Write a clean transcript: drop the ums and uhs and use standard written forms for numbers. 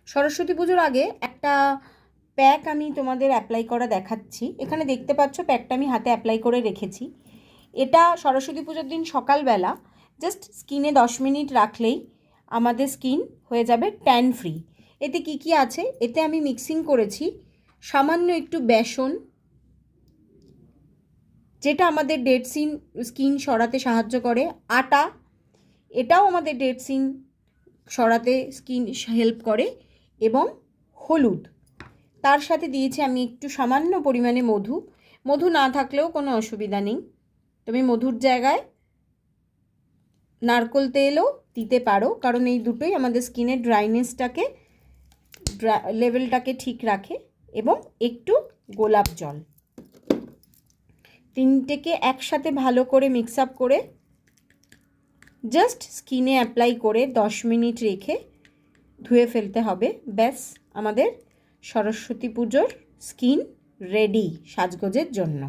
সরস্বতী পুজোর আগে একটা প্যাক আমি তোমাদের অ্যাপ্লাই করা দেখাচ্ছি। এখানে দেখতে পাচ্ছ প্যাকটা আমি হাতে অ্যাপ্লাই করে রেখেছি। এটা সরস্বতী পুজোর দিন সকালবেলা জাস্ট স্কিনে 10 মিনিট রাখলেই আমাদের স্কিন হয়ে যাবে ট্যান ফ্রি। এতে কি কি আছে? এতে আমি মিক্সিং করেছি সামান্য একটু বেসন, যেটা আমাদের ডেড স্কিন সরাতে সাহায্য করে, আটা, এটাও আমাদের ডেড সরাতে স্কিন হেল্প করে, এবং হলুদ। তার সাথে দিয়েছি আমি একটু সামান্য পরিমাণে মধু। মধু না থাকলেও কোনো অসুবিধা নেই, তুমি মধুর জায়গায় নারকেল তেলও দিতে পারো, কারণ এই দুটোই আমাদের স্কিনের ড্রাইনেসটাকে লেভেলটাকে ঠিক রাখে। এবং একটু গোলাপ জল, তিনটেকে একসাথে ভালো করে মিক্স আপ করে জাস্ট স্কিনে অ্যাপ্লাই করে 10 মিনিট রেখে ধুয়ে ফেলতে হবে। ব্যাস, আমাদের সরস্বতী পুজোর স্কিন রেডি সাজগোজের জন্য।